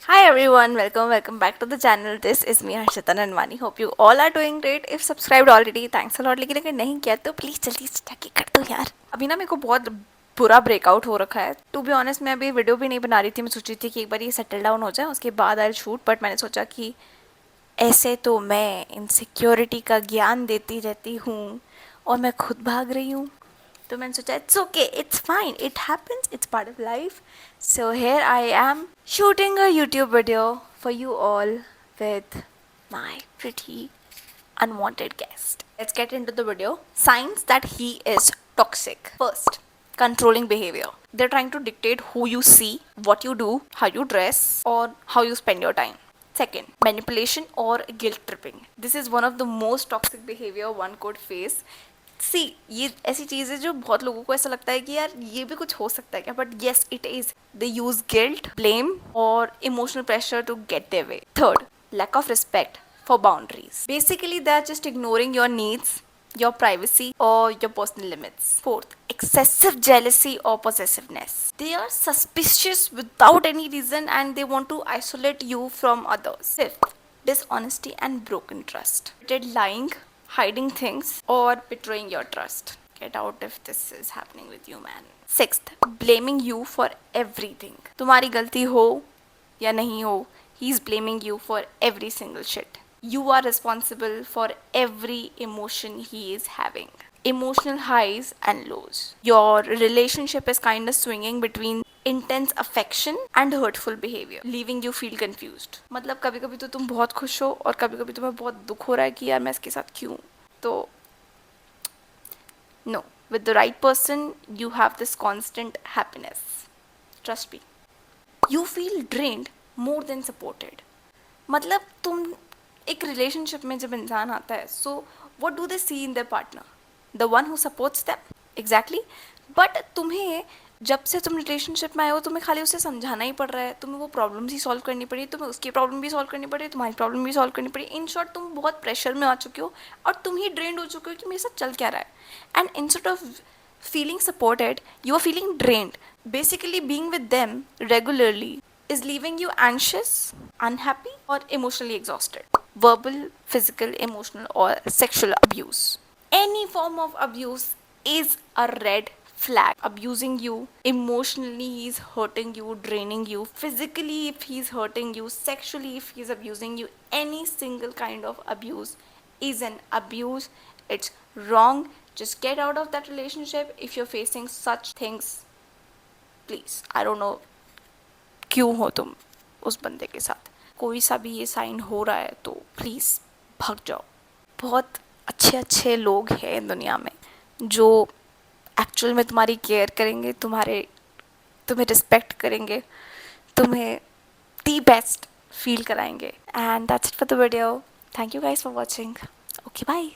Hi everyone, welcome back to the channel. This is me Harshita Nanwani. Hope you all are doing great. If subscribed already, thanks a lot. लेकिन अगर नहीं किया तो please जल्दी से जाके कर दो यार. अभी ना मेरे को बहुत बुरा ब्रेकआउट हो रखा है. टू बी ऑनेस्ट मैं अभी वीडियो भी नहीं बना रही थी. मैं सोच रही थी कि एक बार ये सेटल डाउन हो जाए उसके बाद आई शूट. बट मैंने सोचा कि ऐसे तो मैं इनसिक्योरिटी का ज्ञान देती रहती हूँ और मैं खुद भाग रही हूँ. तो मैंने सोचा it's okay, it's fine, it happens, it's part of life. So here I am shooting a YouTube video for you all with my pretty unwanted guest. Let's get into the video. Signs that he is toxic. First, controlling behavior. They're trying to dictate who you see, what you do, how you dress, or how you spend your time. Second, manipulation or guilt tripping. This is one of the most toxic behavior one could face. सी ये ऐसी चीज़ है जो बहुत लोगों को ऐसा लगता है कि यार ये भी कुछ हो सकता है क्या, but yes it is. They use guilt, blame और emotional pressure to get their way. Third, lack of respect for boundaries. Basically they are just ignoring your needs, your privacy or your personal limits. Fourth, excessive jealousy or possessiveness. They are suspicious without any reason and they want to isolate you from others. Fifth, dishonesty and broken trust. Lying, hiding things, or betraying your trust. Get out if this is happening with you, man. Sixth, blaming you for everything. तुम्हारी गलती हो या नहीं हो, he is blaming you for every single shit. You are responsible for every emotion he is having. Emotional highs and lows. Your relationship is kind of swinging between intense affection and hurtful behavior, leaving you feel confused. मतलब कभी कभी तो तुम बहुत खुश हो और कभी कभी तुम्हें बहुत दुख हो रहा है कि यार मैं इसके साथ क्यों. तो no, with the right person you have this constant happiness. Trust me. You feel drained more than supported. मतलब तुम एक रिलेशनशिप में जब इंसान आता है, so what do they see in their partner? The one who supports them. Exactly. But तुम्हें जब से तुम रिलेशनशिप में आए हो तुम्हें खाली उसे समझाना ही पड़ रहा है. तुम्हें वो प्रॉब्लम्स ही सॉल्व करनी पड़ी, तुम्हें उसकी प्रॉब्लम भी सॉल्व करनी पड़ी, तुम्हारी प्रॉब्लम भी सॉल्व करनी पड़ी. इन शॉर्ट तुम बहुत प्रेशर में आ चुके हो और तुम ही ड्रेन्ड हो चुके हो कि मेरे साथ चल क्या रहा है. And instead of feeling supported, you are feeling drained. Basically, being with them regularly is leaving you anxious, unhappy, or emotionally exhausted. Verbal, physical, emotional, or sexual abuse. Any form of abuse is a red flag. Abusing you emotionally, he's hurting you, draining you. Physically, if he's hurting you, sexually, if he's abusing you, any single kind of abuse is an abuse. It's wrong. Just get out of that relationship if you're facing such things. Please, I don't know क्यों हो तुम उस बंदे के साथ. कोई सा भी ये साइन हो रहा है तो प्लीज़ भाग जाओ. बहुत अच्छे अच्छे लोग हैं दुनिया में जो एक्चुअल में तुम्हारी केयर करेंगे, तुम्हें रिस्पेक्ट करेंगे, तुम्हें दी बेस्ट फील कराएंगे. And that's it for the video. Thank you guys for watching. Okay bye.